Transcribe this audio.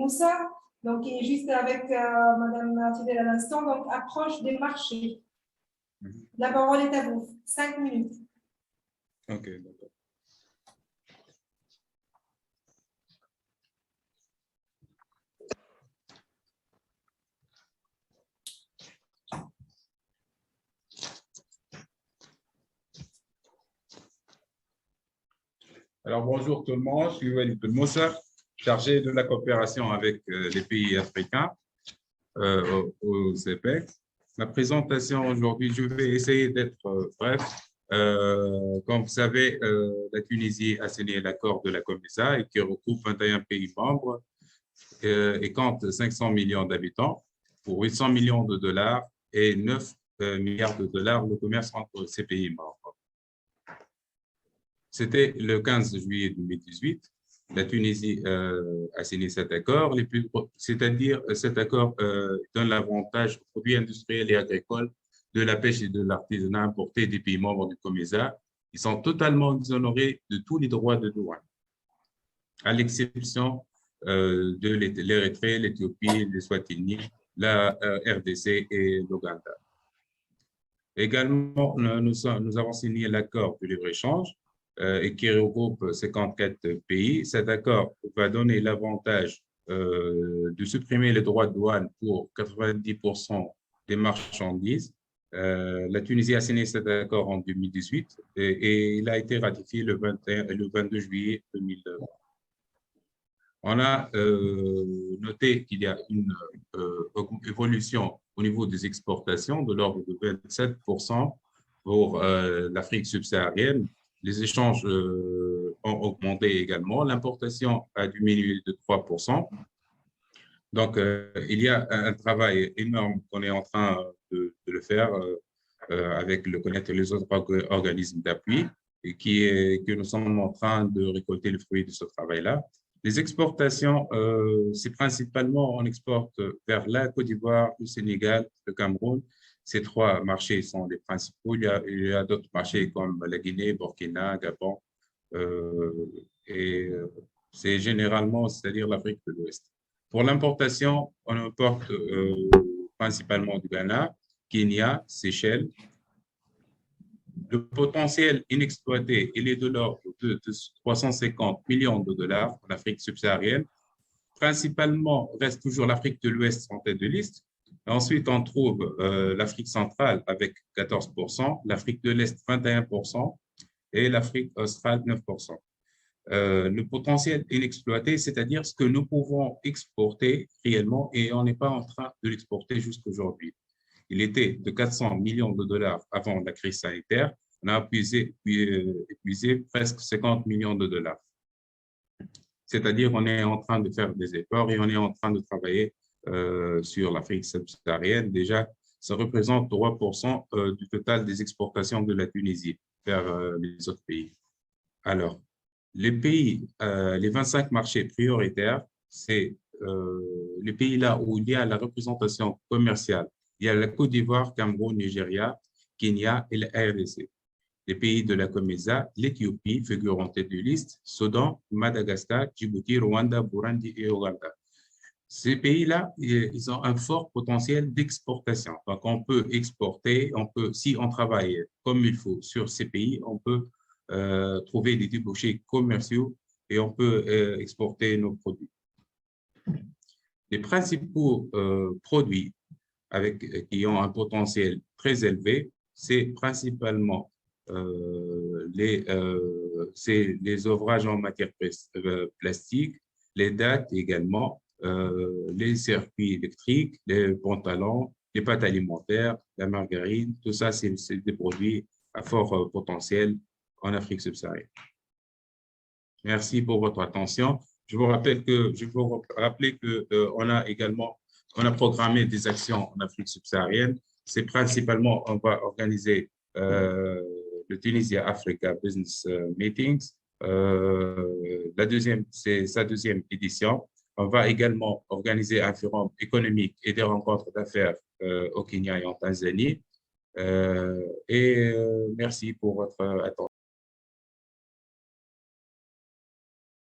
Moussa, donc qui est juste avec Madame Fidel à l'instant, donc approche des marchés. La parole est à vous, 5 minutes. Ok, d'accord. Alors, bonjour tout le monde, je suis Walid Ben Moussa, chargé de la coopération avec les pays africains au CEPEC. Ma présentation aujourd'hui, je vais essayer d'être bref. Comme vous savez, la Tunisie a signé l'accord de la COMESA et qui regroupe 21 pays membres et compte 500 millions d'habitants pour 800 millions de dollars et 9 milliards de dollars le commerce entre ces pays membres. C'était le 15 juillet 2018. La Tunisie a signé cet accord, c'est-à-dire cet accord donne l'avantage aux produits industriels et agricoles de la pêche et de l'artisanat importés des pays membres du COMESA. Ils sont totalement exonérés de tous les droits de douane, à l'exception de l'Érythrée, l'Éthiopie, l'Eswatini, la RDC et l'Ouganda. Également, nous avons signé l'accord de libre-échange et qui regroupe 54 pays. Cet accord va donner l'avantage de supprimer les droits de douane pour 90% des marchandises. La Tunisie a signé cet accord en 2018 et il a été ratifié le 22 juillet 2020. On a noté qu'il y a une évolution au niveau des exportations de l'ordre de 27% pour l'Afrique subsaharienne. Les échanges ont augmenté également. L'importation a diminué de 3%. Donc, il y a un travail énorme qu'on est en train de le faire avec le CONET et les autres organismes d'appui et que nous sommes en train de récolter le fruit de ce travail-là. Les exportations, c'est principalement, on exporte vers la Côte d'Ivoire, le Sénégal, le Cameroun. Ces trois marchés sont les principaux. Il y a d'autres marchés comme la Guinée, Burkina, Gabon. C'est généralement, c'est-à-dire l'Afrique de l'Ouest. Pour l'importation, on importe principalement du Ghana, Kenya, Seychelles. Le potentiel inexploité, il est de l'ordre de 350 millions de dollars en Afrique subsaharienne. Principalement, reste toujours l'Afrique de l'Ouest en tête de liste. Ensuite, on trouve l'Afrique centrale avec 14%, l'Afrique de l'Est 21% et l'Afrique australe 9%. Le potentiel inexploité, c'est-à-dire ce que nous pouvons exporter réellement et on n'est pas en train de l'exporter jusqu'aujourd'hui. Il était de 400 millions de dollars avant la crise sanitaire. On a épuisé presque 50 millions de dollars. C'est-à-dire qu'on est en train de faire des efforts et on est en train de travailler sur l'Afrique subsaharienne. Déjà, ça représente 3% du total des exportations de la Tunisie vers les autres pays. Alors, les pays, les 25 marchés prioritaires, c'est les pays là où il y a la représentation commerciale. Il y a la Côte d'Ivoire, Cameroun, Nigeria, Kenya et la RDC. Les pays de la COMESA, l'Éthiopie figure en tête de liste, Soudan, Madagascar, Djibouti, Rwanda, Burundi et Ouganda. Ces pays-là, ils ont un fort potentiel d'exportation. Donc, on peut exporter, si on travaille comme il faut sur ces pays, on peut trouver des débouchés commerciaux et on peut exporter nos produits. Les principaux produits qui ont un potentiel très élevé, c'est principalement les ouvrages en matière plastique, les dates également, les circuits électriques, les pantalons, les pâtes alimentaires, la margarine, tout ça, c'est des produits à fort potentiel en Afrique subsaharienne. Merci pour votre attention. Je vous rappeler qu'on a programmé des actions en Afrique subsaharienne. C'est principalement, on va organiser le Tunisia Africa Business Meetings. C'est sa deuxième édition. On va également organiser un forum économique et des rencontres d'affaires au Kenya et en Tanzanie. Merci pour votre attention.